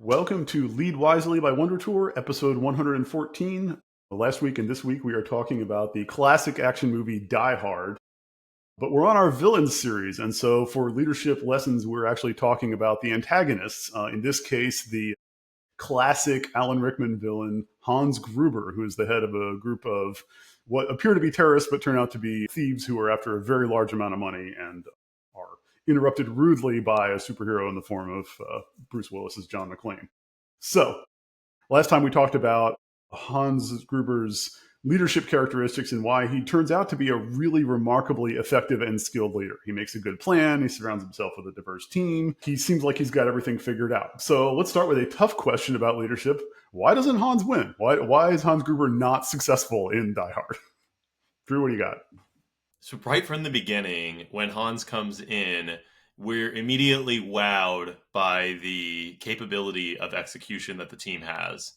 Welcome to Lead Wisely by WonderTour, episode 114. Last week and this week, we are talking about the classic action movie Die Hard. But we're on our villains series, and so for leadership lessons, we're actually talking about the antagonists. In this case, the classic Alan Rickman villain, Hans Gruber, who is the head of a group of what appear to be terrorists, but turn out to be thieves who are after a very large amount of money and are interrupted rudely by a superhero in the form of Bruce Willis's John McClane. So, last time we talked about Hans Gruber's leadership characteristics and why he turns out to be a really remarkably effective and skilled leader. He makes a good plan. He surrounds himself with a diverse team. He seems like he's got everything figured out. So let's start with a tough question about leadership. Why doesn't Hans win? Why is Hans Gruber not successful in Die Hard? Drew, what do you got? So right from the beginning, when Hans comes in, we're immediately wowed by the capability of execution that the team has.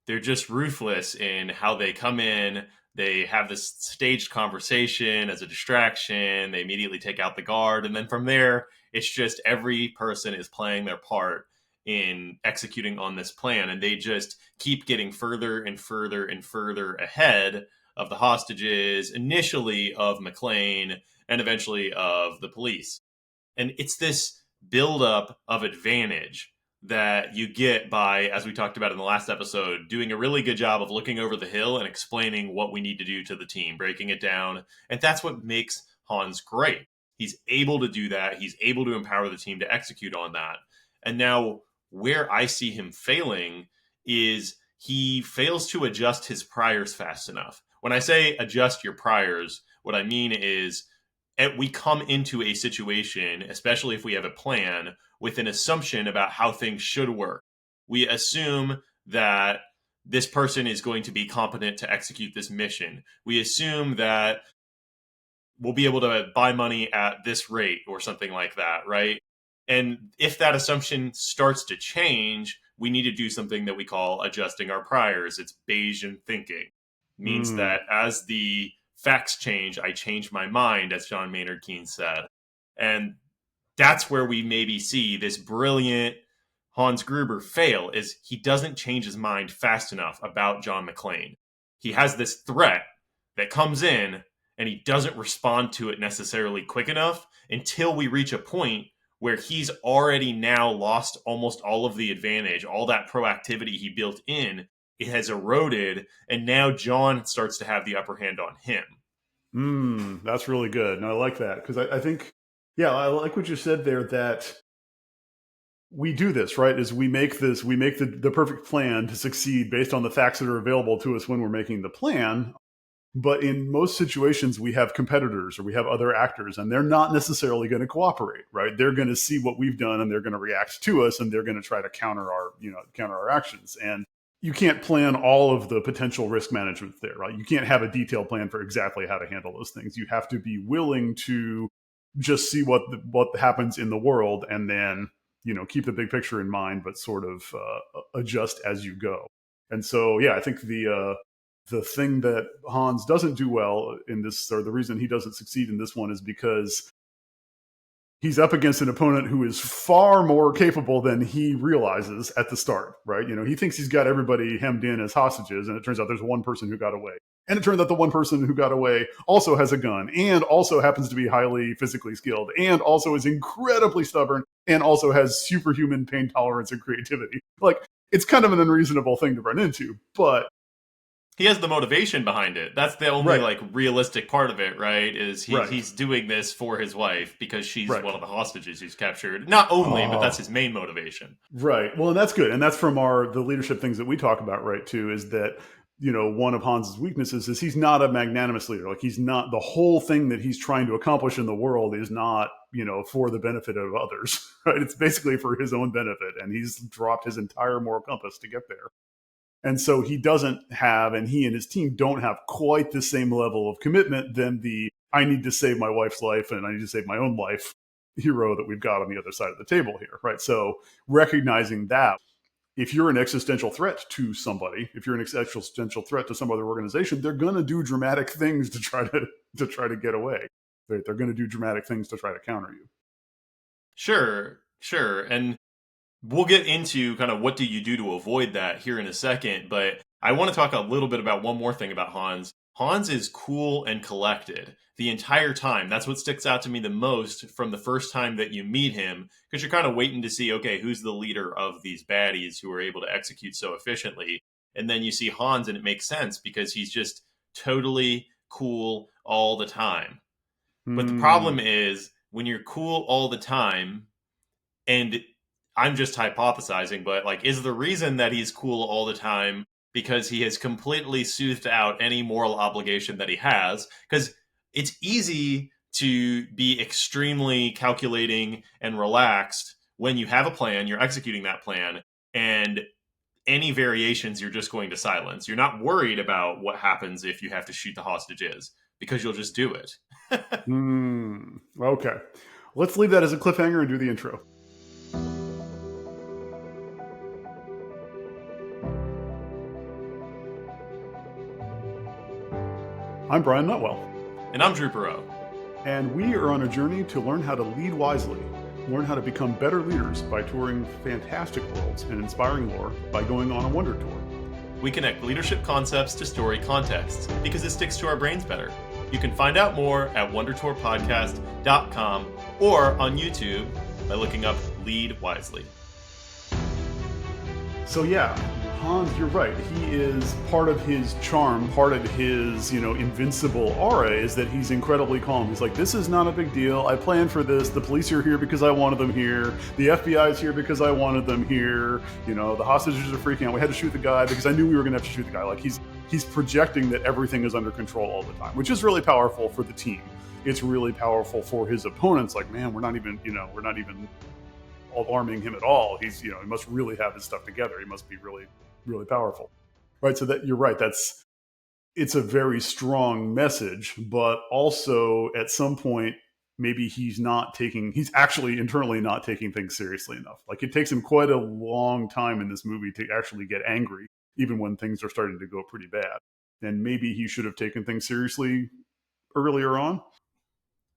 They're just ruthless in how they come in. They have this staged conversation as a distraction. They immediately take out the guard. And then from there, it's just every person is playing their part in executing on this plan. And they just keep getting further and further and further ahead of the hostages, initially of McClane, and eventually of the police. And it's this buildup of advantage that you get by, as we talked about in the last episode, doing a really good job of looking over the hill and explaining what we need to do to the team, breaking it down. And that's what makes Hans great. He's able to do that. He's able to empower the team to execute on that. And now where I see him failing is he fails to adjust his priors fast enough. When I say adjust your priors, what I mean is we come into a situation, especially if we have a plan, with an assumption about how things should work. We assume that this person is going to be competent to execute this mission. We assume that we'll be able to buy money at this rate or something like that, right? And if that assumption starts to change, we need to do something that we call adjusting our priors. It's Bayesian thinking. Means that as the facts change, I change my mind, as John Maynard Keynes said. And that's where we maybe see this brilliant Hans Gruber fail, is he doesn't change his mind fast enough about John McClane. He has this threat that comes in, and he doesn't respond to it necessarily quick enough until we reach a point where he's already now lost almost all of the advantage, all that proactivity he built in. It has eroded, and now John starts to have the upper hand on him. That's really good. And I like that because I think, I like what you said there, that we do this, right? Is we make the perfect plan to succeed based on the facts that are available to us when we're making the plan. But in most situations, we have competitors or we have other actors, and they're not necessarily going to cooperate, right? They're going to see what we've done and they're going to react to us, and they're going to try to counter our actions. And you can't plan all of the potential risk management there, right? You can't have a detailed plan for exactly how to handle those things. You have to be willing to just see what happens in the world, and then keep the big picture in mind, but sort of adjust as you go. And so, I think the thing that Hans doesn't do well in this, or the reason he doesn't succeed in this one, is because he's up against an opponent who is far more capable than he realizes at the start, right? He thinks he's got everybody hemmed in as hostages, and it turns out there's one person who got away. And it turns out the one person who got away also has a gun, and also happens to be highly physically skilled, and also is incredibly stubborn, and also has superhuman pain tolerance and creativity. Like, it's kind of an unreasonable thing to run into, but he has the motivation behind it. That's the only realistic part of it, right? Is he's doing this for his wife because she's one of the hostages he's captured. Not only, but that's his main motivation. Right. Well, and that's good. And that's from the leadership things that we talk about, right, too, is that, one of Hans's weaknesses is he's not a magnanimous leader. Like, he's not, the whole thing that he's trying to accomplish in the world is not, for the benefit of others, right? It's basically for his own benefit. And he's dropped his entire moral compass to get there. And so he doesn't have, and he and his team don't have quite the same level of commitment than the I need to save my wife's life and I need to save my own life hero that we've got on the other side of the table here, right? So recognizing that if you're an existential threat to somebody, if you're an existential threat to some other organization, they're going to do dramatic things to try to get away. They're going to do dramatic things to try to counter you. Sure. And we'll get into kind of what do you do to avoid that here in a second, but I want to talk a little bit about one more thing about Hans. Hans is cool and collected the entire time. That's what sticks out to me the most from the first time that you meet him, because you're kind of waiting to see, okay, who's the leader of these baddies who are able to execute so efficiently? And then you see Hans, and it makes sense because he's just totally cool all the time. But the Hmm. problem is when you're cool all the time, and I'm just hypothesizing, but like, is the reason that he's cool all the time because he has completely soothed out any moral obligation that he has? Because it's easy to be extremely calculating and relaxed when you have a plan, you're executing that plan, and any variations you're just going to silence. You're not worried about what happens if you have to shoot the hostages because you'll just do it. Hmm. Okay. Let's leave that as a cliffhanger and do the intro. I'm Brian Nutwell, And I'm Drew Perot. and we are on a journey to learn how to lead wisely, learn how to become better leaders by touring fantastic worlds and inspiring lore by going on a wonder tour. We connect leadership concepts to story contexts because it sticks to our brains better. You can find out more at WonderTourPodcast.com or on YouTube by looking up Lead Wisely. So yeah, Hans, you're right. He is part of his charm, part of his, invincible aura is that he's incredibly calm. He's like, this is not a big deal. I planned for this. The police are here because I wanted them here. The FBI is here because I wanted them here. The hostages are freaking out. We had to shoot the guy because I knew we were going to have to shoot the guy. Like he's projecting that everything is under control all the time, which is really powerful for the team. It's really powerful for his opponents. Like, man, we're not even alarming him at all. He must really have his stuff together. He must be really, really powerful, right? So that you're right. It's a very strong message, but also at some point, maybe he's actually internally not taking things seriously enough. Like it takes him quite a long time in this movie to actually get angry, even when things are starting to go pretty bad. And maybe he should have taken things seriously earlier on.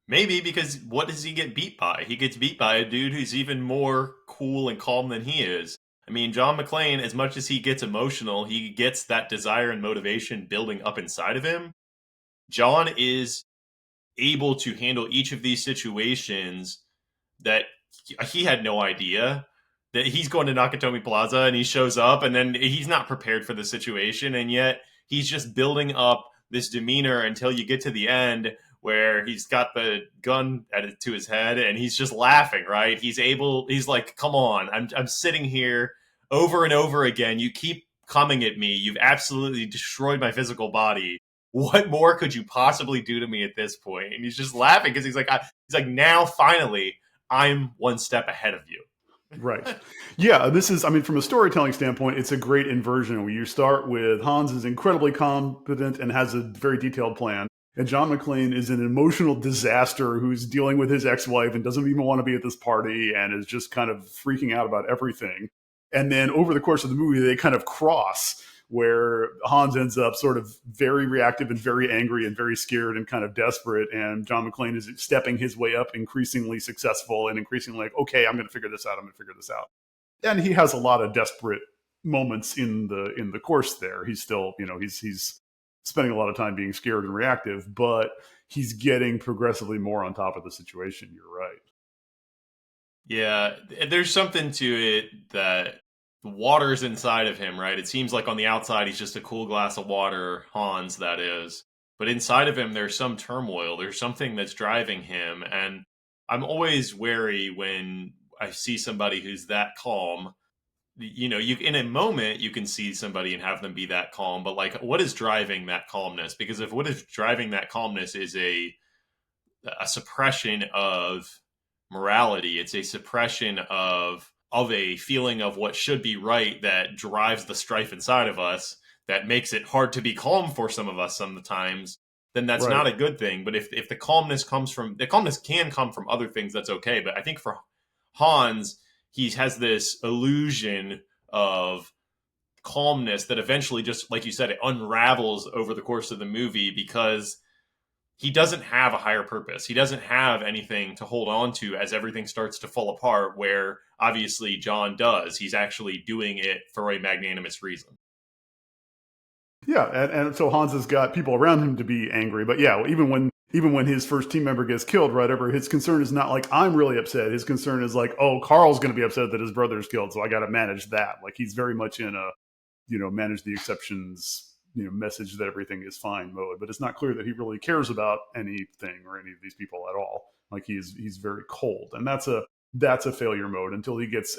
Maybe because what does he get beat by? He gets beat by a dude who's even more cool and calm than he is. I mean, John McClane, as much as he gets emotional, he gets that desire and motivation building up inside of him. John is able to handle each of these situations that he had no idea that he's going to Nakatomi Plaza and he shows up and then he's not prepared for the situation, and yet he's just building up this demeanor until you get to the end where he's got the gun to his head and he's just laughing, right? He's like, come on, I'm sitting here over and over again. You keep coming at me. You've absolutely destroyed my physical body. What more could you possibly do to me at this point? And he's just laughing because he's like, now finally, I'm one step ahead of you. Right. Yeah, from a storytelling standpoint, it's a great inversion where you start with Hans is incredibly competent and has a very detailed plan. And John McClane is an emotional disaster who's dealing with his ex-wife and doesn't even want to be at this party and is just kind of freaking out about everything. And then over the course of the movie, they kind of cross where Hans ends up sort of very reactive and very angry and very scared and kind of desperate. And John McClane is stepping his way up, increasingly successful and increasingly like, okay, I'm going to figure this out. I'm going to figure this out. And he has a lot of desperate moments in the course there. He's still, he's spending a lot of time being scared and reactive, but he's getting progressively more on top of the situation. You're right. Yeah, there's something to it that the water's inside of him, right? It seems like on the outside he's just a cool glass of water, Hans, that is. But inside of him, there's some turmoil. There's something that's driving him. And I'm always wary when I see somebody who's that calm. You in a moment you can see somebody and have them be that calm, but like, what is driving that calmness? Because if what is driving that calmness is a suppression of morality, it's a suppression of a feeling of what should be right that drives the strife inside of us, that makes it hard to be calm for some of us sometimes, then that's Right. not a good thing. But if the calmness can come from other things, that's okay. But I think for Hans, he has this illusion of calmness that eventually, just like you said, it unravels over the course of the movie because he doesn't have a higher purpose. He doesn't have anything to hold on to as everything starts to fall apart, where obviously John does. He's actually doing it for a magnanimous reason. Yeah, and so Hans has got people around him to be angry, but yeah, even when his first team member gets killed, whatever, his concern is not like I'm really upset. His concern is like, oh, Carl's going to be upset that his brother's killed, so I got to manage that. Like he's very much in a manage the exceptions, message that everything is fine mode. But it's not clear that he really cares about anything or any of these people at all. Like he's very cold, and that's a failure mode until he gets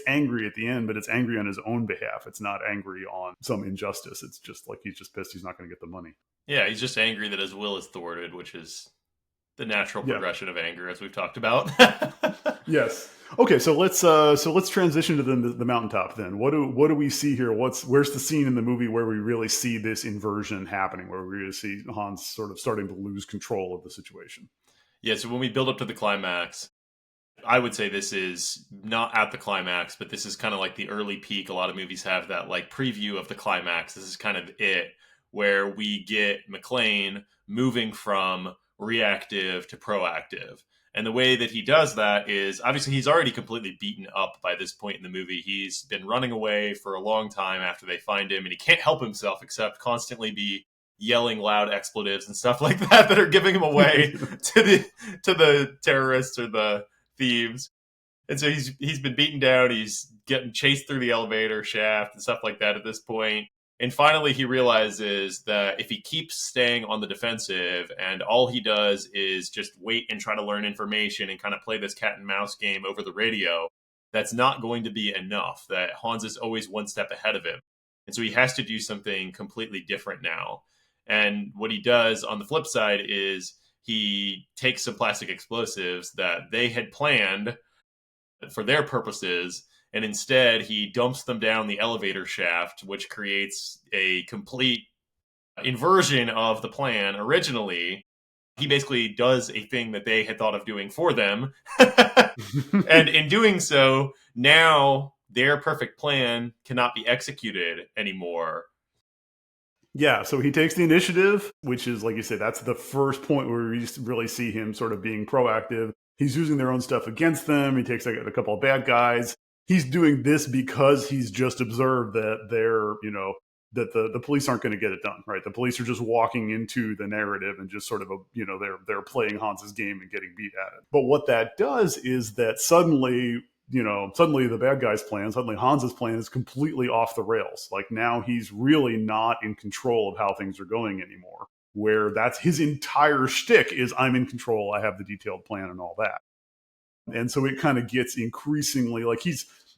angry at the end, but it's angry on his own behalf. It's not angry on some injustice. It's just like he's just pissed he's not going to get the money. Yeah, he's just angry that his will is thwarted, which is the natural Yeah. progression of anger, as we've talked about. Yes. Okay, so let's transition to the mountaintop then. What do we see here? Where's the scene in the movie where we really see this inversion happening, where we really see Hans sort of starting to lose control of the situation? Yeah, so when we build up to the climax, I would say this is not at the climax, but this is kind of like the early peak. A lot of movies have that like preview of the climax. This is kind of it, where we get McClane moving from reactive to proactive. And the way that he does that is obviously he's already completely beaten up by this point in the movie. He's been running away for a long time after they find him, and he can't help himself except constantly be yelling loud expletives and stuff like that are giving him away to the terrorists or the thieves. And so he's been beaten down. He's getting chased through the elevator shaft and stuff like that at this point. And finally, he realizes that if he keeps staying on the defensive and all he does is just wait and try to learn information and kind of play this cat and mouse game over the radio, that's not going to be enough. That Hans is always one step ahead of him. And so he has to do something completely different now. And what he does on the flip side is he takes some plastic explosives that they had planned for their purposes, and instead he dumps them down the elevator shaft, which creates a complete inversion of the plan originally. He basically does a thing that they had thought of doing for them. And in doing so, now their perfect plan cannot be executed anymore. Yeah, so he takes the initiative, which is, like you say, that's the first point where we really see him sort of being proactive. He's using their own stuff against them. He takes a couple of bad guys. He's doing this because he's just observed that that the police aren't going to get it done, right? The police are just walking into the narrative and just sort of, they're playing Hans's game and getting beat at it. But what that does is that suddenly the bad guy's plan, suddenly Hans's plan is completely off the rails. Like now he's really not in control of how things are going anymore, where that's his entire shtick is I'm in control. I have the detailed plan and all that. And so it kind of gets increasingly like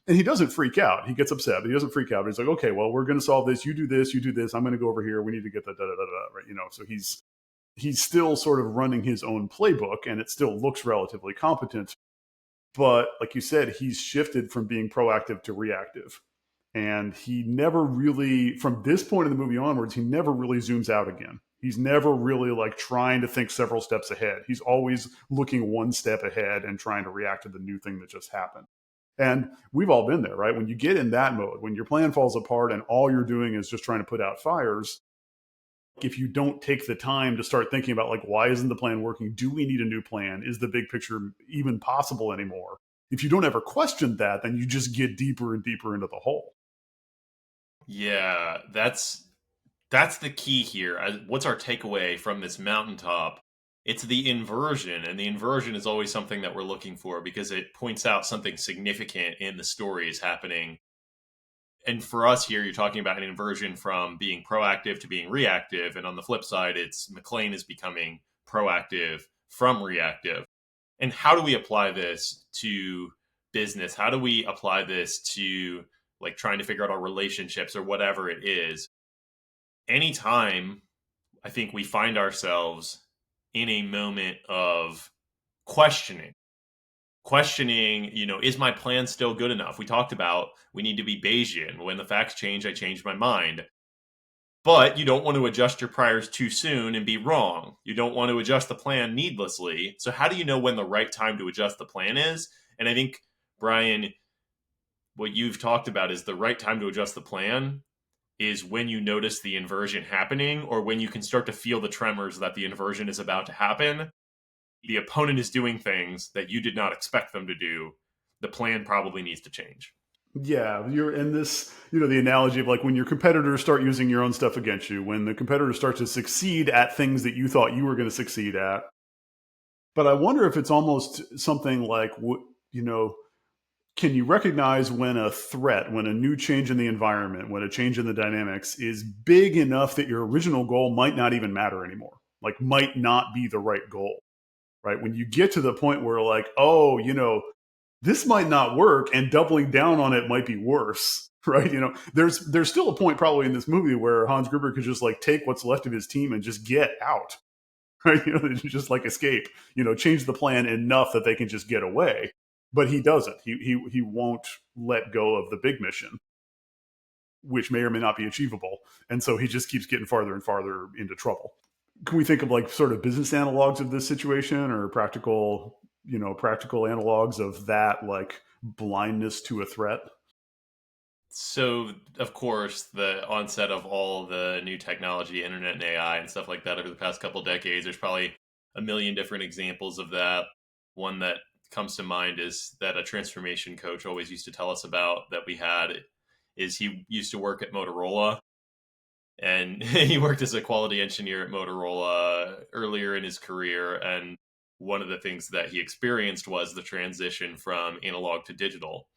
and he doesn't freak out. He gets upset, but he doesn't freak out. He's like, okay, well, we're going to solve this. You do this, you do this. I'm going to go over here. We need to get the da-da-da-da, right? So he's still sort of running his own playbook, and it still looks relatively competent. But like you said, he's shifted from being proactive to reactive. And he never really, from this point in the movie onwards, he never really zooms out again. He's never really like trying to think several steps ahead. He's always looking one step ahead and trying to react to the new thing that just happened. And we've all been there, right? When you get in that mode, when your plan falls apart and all you're doing is just trying to put out fires, if you don't take the time to start thinking about like, why isn't the plan working? Do we need a new plan? Is the big picture even possible anymore? If you don't ever question that, then you just get deeper and deeper into the hole. Yeah, that's the key here. What's our takeaway from this mountaintop? It's the inversion, and the inversion is always something that we're looking for because it points out something significant in the story is happening. And for us here, you're talking about an inversion from being proactive to being reactive, and on the flip side, it's McClane is becoming proactive from reactive. And how do we apply this to business? How do we apply this to like trying to figure out our relationships or whatever it is? Anytime I think we find ourselves in a moment of questioning, is my plan still good enough? We talked about we need to be Bayesian. When the facts change, I change my mind. But you don't want to adjust your priors too soon and be wrong. You don't want to adjust the plan needlessly. So how do you know when the right time to adjust the plan is? And I think, Brian, what you've talked about is the right time to adjust the plan is when you notice the inversion happening, or when you can start to feel the tremors that the inversion is about to happen. The opponent is doing things that you did not expect them to do. The plan probably needs to change. Yeah, you're in this, the analogy of like when your competitors start using your own stuff against you, when the competitors start to succeed at things that you thought you were going to succeed at. But I wonder if it's almost something like, can you recognize when a threat, when a new change in the environment, when a change in the dynamics is big enough that your original goal might not even matter anymore, like might not be the right goal, right? When you get to the point where like, oh, this might not work and doubling down on it might be worse, right? There's still a point probably in this movie where Hans Gruber could just like take what's left of his team and just get out, right? Just like escape, change the plan enough that they can just get away. But he doesn't. He won't let go of the big mission, which may or may not be achievable. And so he just keeps getting farther and farther into trouble. Can we think of like sort of business analogs of this situation, or practical analogs of that, like blindness to a threat? So, of course, the onset of all the new technology, internet and AI and stuff like that over the past couple decades, there's probably a million different examples of that. One that comes to mind is that a transformation coach always used to tell us about that we had is he used to work at Motorola, and he worked as a quality engineer at Motorola earlier in his career. And one of the things that he experienced was the transition from analog to digital.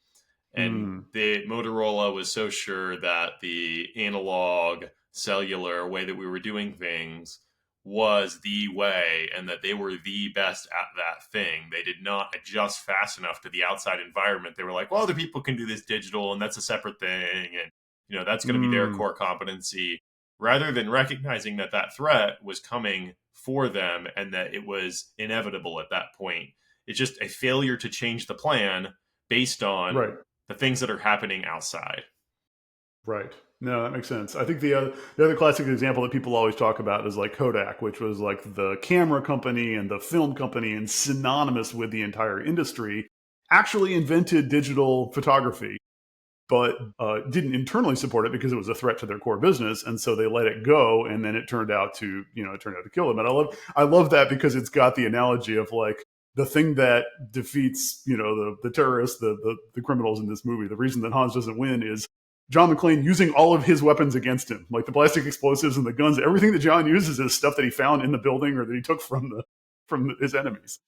And Mm, the Motorola was so sure that the analog cellular way that we were doing things was the way, and that they were the best at that thing. They did not adjust fast enough to the outside environment. They were like, well, other people can do this digital and that's a separate thing. And, that's going to be their mm, core competency, rather than recognizing that that threat was coming for them and that it was inevitable at that point. It's just a failure to change the plan based on right. the things that are happening outside. Right. No, that makes sense. I think the other classic example that people always talk about is like Kodak, which was like the camera company and the film company and synonymous with the entire industry, actually invented digital photography, but didn't internally support it because it was a threat to their core business, and so they let it go, and then it turned out to kill them. And I love that because it's got the analogy of like the thing that defeats the terrorists, the criminals in this movie. The reason that Hans doesn't win is John McClane using all of his weapons against him, like the plastic explosives and the guns. Everything that John uses is stuff that he found in the building or that he took from his enemies,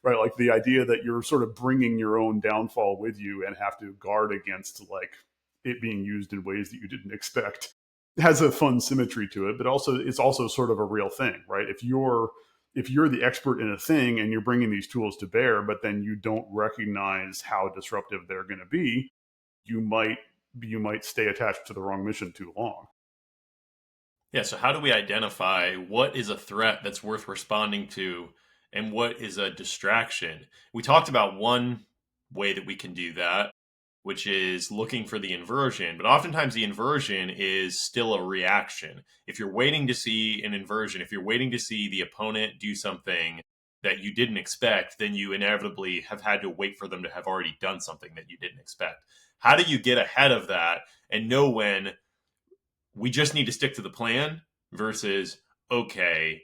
right? Like the idea that you're sort of bringing your own downfall with you and have to guard against like it being used in ways that you didn't expect has a fun symmetry to it. But also, it's also sort of a real thing, right? If you're the expert in a thing and you're bringing these tools to bear, but then you don't recognize how disruptive they're going to be, you might stay attached to the wrong mission too long. Yeah, so how do we identify what is a threat that's worth responding to and what is a distraction? We talked about one way that we can do that, which is looking for the inversion, but oftentimes the inversion is still a reaction. If you're waiting to see an inversion, if you're waiting to see the opponent do something that you didn't expect, then you inevitably have had to wait for them to have already done something that you didn't expect. How do you get ahead of that and know when we just need to stick to the plan versus, okay,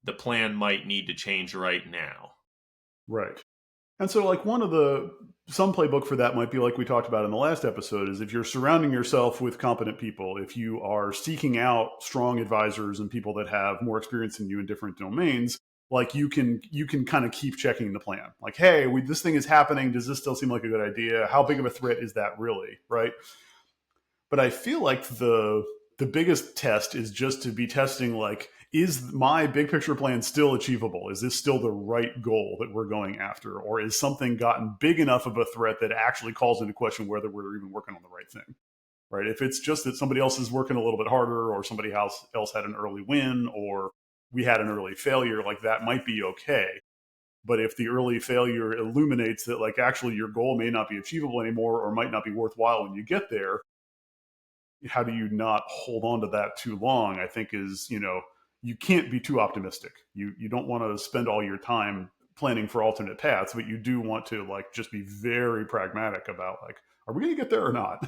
the plan might need to change right now? Right. And so, like, some playbook for that might be like we talked about in the last episode is if you're surrounding yourself with competent people, if you are seeking out strong advisors and people that have more experience than you in different domains, like you can kind of keep checking the plan. Like, hey, this thing is happening. Does this still seem like a good idea? How big of a threat is that really? Right. But I feel like the biggest test is just to be testing like, is my big picture plan still achievable? Is this still the right goal that we're going after? Or is something gotten big enough of a threat that actually calls into question whether we're even working on the right thing? Right. If it's just that somebody else is working a little bit harder, or somebody else had an early win, or we had an early failure, like that might be okay. But if the early failure illuminates that like actually your goal may not be achievable anymore or might not be worthwhile when you get there, how do you not hold on to that too long? I think is, you can't be too optimistic. You don't want to spend all your time planning for alternate paths, but you do want to like just be very pragmatic about like, are we going to get there or not?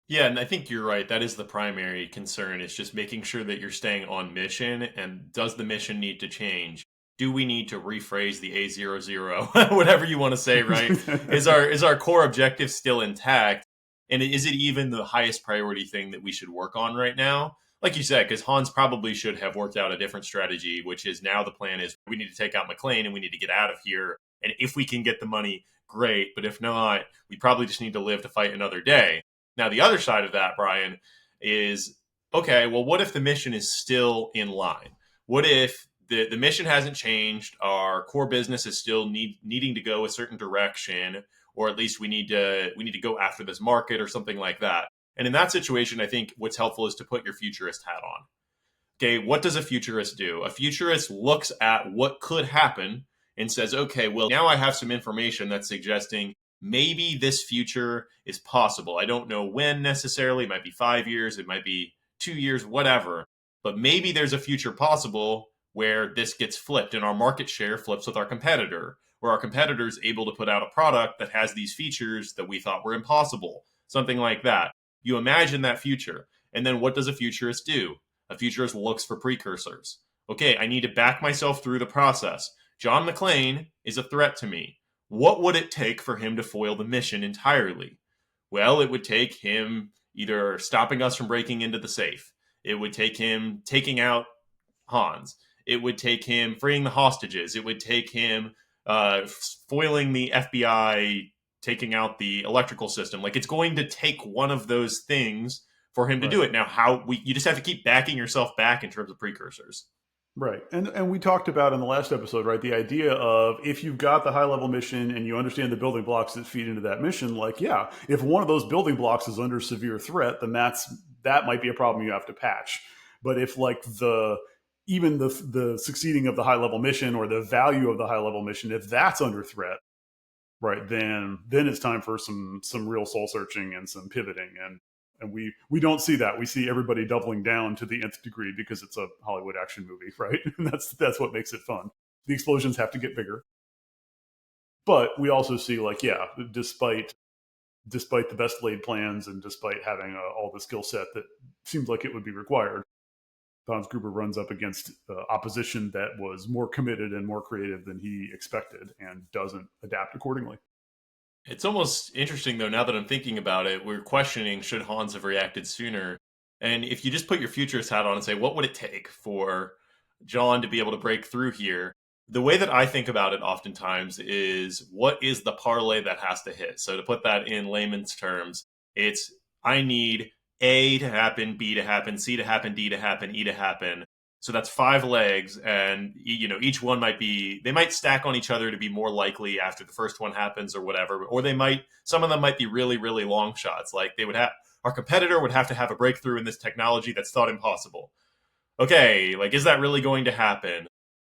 Yeah, and I think you're right. That is the primary concern. It's just making sure that you're staying on mission. And does the mission need to change? Do we need to rephrase the A00, whatever you want to say, right? Is our core objective still intact? And is it even the highest priority thing that we should work on right now? Like you said, because Hans probably should have worked out a different strategy, which is now the plan is we need to take out McClane and we need to get out of here. And if we can get the money, great. But if not, we probably just need to live to fight another day. Now, the other side of that, Brian, is okay, well, what if the mission is still in line? What if the mission hasn't changed? Our core business is still needing to go a certain direction, or at least we need to go after this market or something like that. And in that situation, I think what's helpful is to put your futurist hat on. Okay, what does a futurist do? A futurist looks at what could happen and says, okay, well, now I have some information that's suggesting maybe this future is possible. I don't know when necessarily. It might be 5 years, it might be 2 years, whatever. But maybe there's a future possible where this gets flipped and our market share flips with our competitor, where our competitor is able to put out a product that has these features that we thought were impossible, something like that. You imagine that future. And then what does a futurist do? A futurist looks for precursors. Okay, I need to back myself through the process. John McClane is a threat to me. What would it take for him to foil the mission entirely? Well, it would take him either stopping us from breaking into the safe. It would take him taking out Hans. It would take him freeing the hostages. It would take him foiling the FBI, taking out the electrical system. Like it's going to take one of those things for him to Right. do it. Now, you just have to keep backing yourself back in terms of precursors. Right. And we talked about in the last episode, right, the idea of if you've got the high level mission and you understand the building blocks that feed into that mission, like, yeah, if one of those building blocks is under severe threat, then that might be a problem you have to patch. But if like the succeeding of the high level mission or the value of the high level mission, if that's under threat, right, then it's time for some real soul searching and some pivoting. And we don't see that. We see everybody doubling down to the nth degree because it's a Hollywood action movie, right? And that's what makes it fun. The explosions have to get bigger, but we also see like, yeah, despite the best laid plans and despite having all the skill set that seems like it would be required, Hans Gruber runs up against opposition that was more committed and more creative than he expected and doesn't adapt accordingly. It's almost interesting, though, now that I'm thinking about it, we're questioning should Hans have reacted sooner. And if you just put your futurist hat on and say, what would it take for John to be able to break through here? The way that I think about it oftentimes is what is the parlay that has to hit? So to put that in layman's terms, it's I need A to happen, B to happen, C to happen, D to happen, E to happen. So that's five legs, and each one they might stack on each other to be more likely after the first one happens or whatever, or some of them might be really really long shots. Like our competitor would have to have a breakthrough in this technology that's thought impossible. Okay, like is that really going to happen?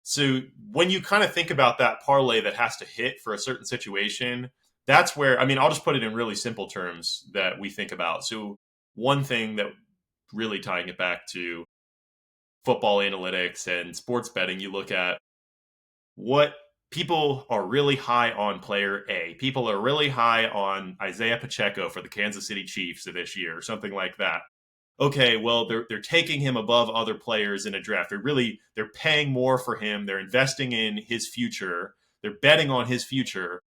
So when you kind of think about that parlay that has to hit for a certain situation, that's where I'll just put it in really simple terms that we think about. So one thing that really tying it back to football analytics and sports betting, you look at what people are really high on player A. People are really high on Isaiah Pacheco for the Kansas City Chiefs this year, or something like that. Okay, well, they're taking him above other players in a draft. They're paying more for him. They're investing in his future. They're betting on his future,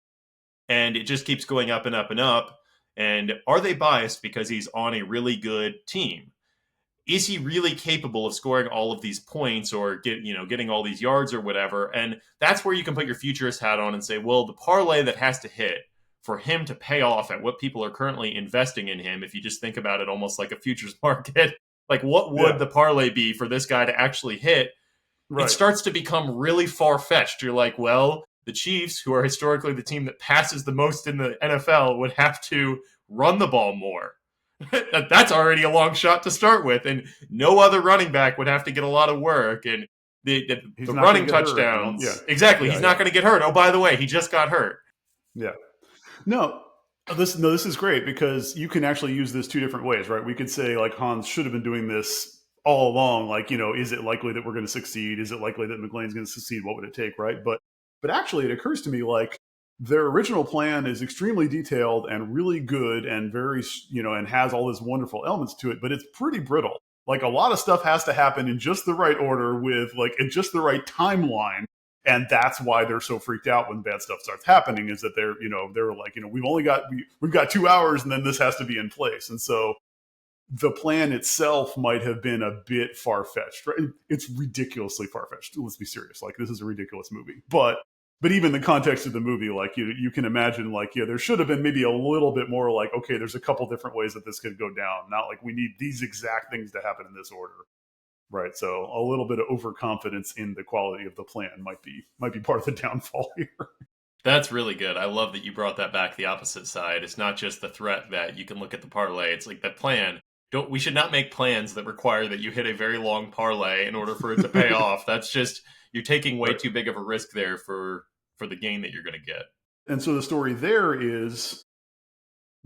and it just keeps going up and up and up. And are they biased because he's on a really good team? Is he really capable of scoring all of these points or getting all these yards or whatever? And that's where you can put your futurist hat on and say, well, the parlay that has to hit for him to pay off at what people are currently investing in him, if you just think about it almost like a futures market, like what would Yeah, the parlay be for this guy to actually hit? It right. starts to become really far-fetched. You're like, well, the Chiefs, who are historically the team that passes the most in the NFL, would have to run the ball more. That's already a long shot to start with, and no other running back would have to get a lot of work. And the He's not going running to get hurt. Yeah, touchdowns, exactly. yeah, He's yeah, not going to get hurt. Oh, by the way, he just got hurt. yeah. No, this is great because you can actually use this two different ways, right? We could say like Hans should have been doing this all along. Like, is it likely that we're going to succeed? Is it likely that McLean's going to succeed? What would it take, right? But actually, it occurs to me like their original plan is extremely detailed and really good and very, and has all this wonderful elements to it, but it's pretty brittle. Like a lot of stuff has to happen in just the right order with like in just the right timeline. And that's why they're so freaked out when bad stuff starts happening, is that they're like, we've got 2 hours and then this has to be in place. And so the plan itself might have been a bit far-fetched, right? It's ridiculously far-fetched. Let's be serious. Like, this is a ridiculous movie. But even the context of the movie, like you can imagine, like, there should have been maybe a little bit more like, okay, there's a couple different ways that this could go down. Not like we need these exact things to happen in this order. Right. So a little bit of overconfidence in the quality of the plan might be part of the downfall here. That's really good. I love that you brought that back the opposite side. It's not just the threat that you can look at the parlay. It's like that plan. We should not make plans that require that you hit a very long parlay in order for it to pay off. That's just, you're taking way too big of a risk there for the gain that you're going to get. And so the story there is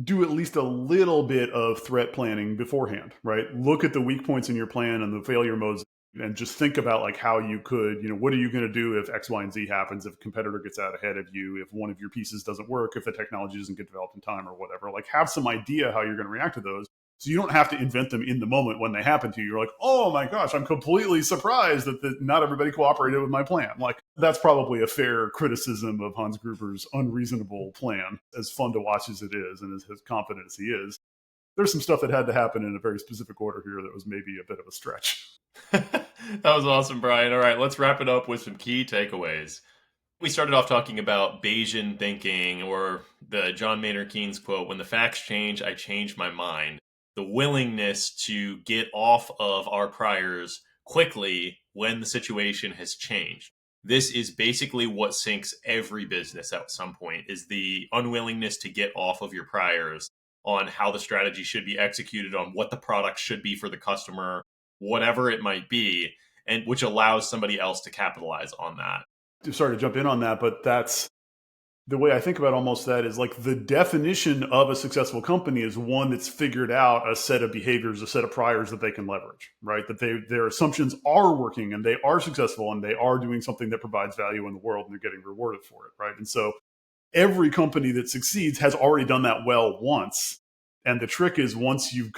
do at least a little bit of threat planning beforehand, right? Look at the weak points in your plan and the failure modes and just think about like how you could, what are you going to do if X, Y, and Z happens, if a competitor gets out ahead of you, if one of your pieces doesn't work, if the technology doesn't get developed in time or whatever. Like have some idea how you're going to react to those. So you don't have to invent them in the moment when they happen to you. You're like, oh my gosh, I'm completely surprised that not everybody cooperated with my plan. Like that's probably a fair criticism of Hans Gruber's unreasonable plan, as fun to watch as it is and as confident as he is. There's some stuff that had to happen in a very specific order here that was maybe a bit of a stretch. That was awesome, Brian. All right, let's wrap it up with some key takeaways. We started off talking about Bayesian thinking, or the John Maynard Keynes quote, when the facts change, I change my mind. The willingness to get off of our priors quickly when the situation has changed. This is basically what sinks every business at some point, is the unwillingness to get off of your priors on how the strategy should be executed, on what the product should be for the customer, whatever it might be, and which allows somebody else to capitalize on that. Sorry to jump in on that, but that's the way I think about almost that is like the definition of a successful company is one that's figured out a set of behaviors, a set of priors that they can leverage, right? That their assumptions are working and they are successful and they are doing something that provides value in the world and they're getting rewarded for it, right? And so every company that succeeds has already done that well once. And the trick is once you've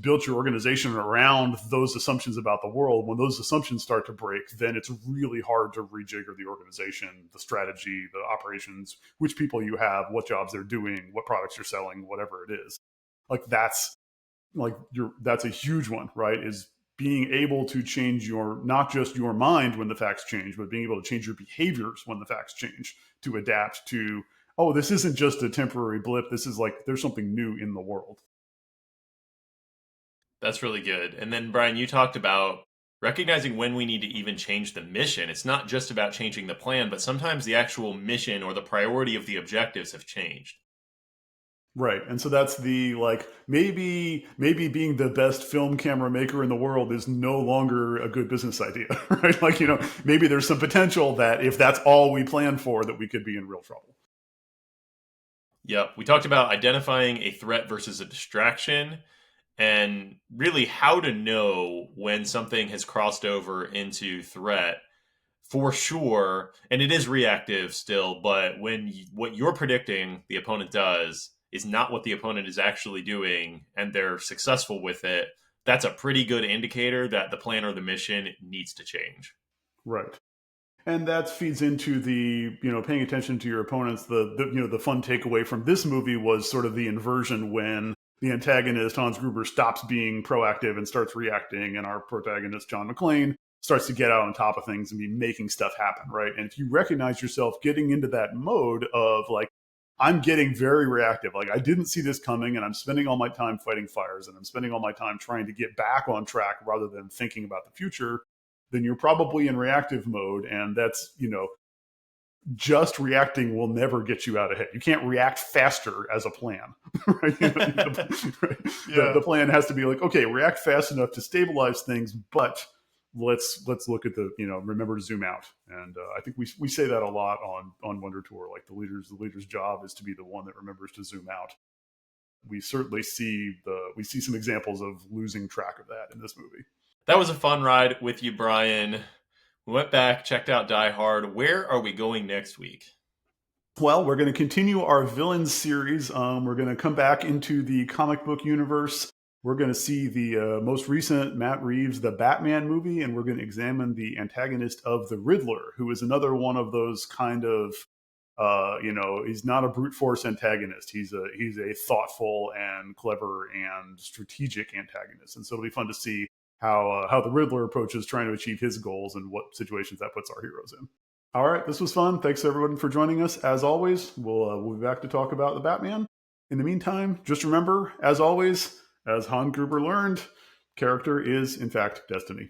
built your organization around those assumptions about the world, when those assumptions start to break, then it's really hard to rejigger the organization, the strategy, the operations, which people you have, what jobs they're doing, what products you're selling, whatever it is. That's a huge one, right? Is being able to change not just your mind when the facts change, but being able to change your behaviors when the facts change to adapt to, oh, this isn't just a temporary blip. This is like, there's something new in the world. That's really good. And then, Brian, you talked about recognizing when we need to even change the mission. It's not just about changing the plan, but sometimes the actual mission or the priority of the objectives have changed. Right. And so that's the maybe being the best film camera maker in the world is no longer a good business idea, right? Maybe there's some potential that if that's all we plan for, that we could be in real trouble. Yep. We talked about identifying a threat versus a distraction and really how to know when something has crossed over into threat for sure. And it is reactive still, but when what you're predicting the opponent does is not what the opponent is actually doing and they're successful with it, that's a pretty good indicator that the plan or the mission needs to change. Right. And that feeds into the, paying attention to your opponents. The fun takeaway from this movie was sort of the inversion when the antagonist, Hans Gruber, stops being proactive and starts reacting, and our protagonist, John McClane, starts to get out on top of things and be making stuff happen, right? And if you recognize yourself getting into that mode of I'm getting very reactive, I didn't see this coming, and I'm spending all my time fighting fires, and I'm spending all my time trying to get back on track rather than thinking about the future, then you're probably in reactive mode. And that's, just reacting will never get you out ahead. You can't react faster as a plan, right? The plan has to be okay, react fast enough to stabilize things, but let's look at remember to zoom out. And I think we say that a lot on WonderTour. The leader's job is to be the one that remembers to zoom out. We certainly see some examples of losing track of that in this movie. That was a fun ride with you, Brian. We went back, checked out Die Hard. Where are we going next week? Well, we're going to continue our villains series. We're going to come back into the comic book universe. We're going to see the most recent Matt Reeves, the Batman movie, and we're going to examine the antagonist of the Riddler, who is another one of those kind of, he's not a brute force antagonist. He's a thoughtful and clever and strategic antagonist. And so it'll be fun to see how the Riddler approaches trying to achieve his goals and what situations that puts our heroes in. All right, this was fun. Thanks everyone for joining us. As always, we'll be back to talk about the Batman. In the meantime, just remember, as always, as Hans Gruber learned, character is in fact destiny.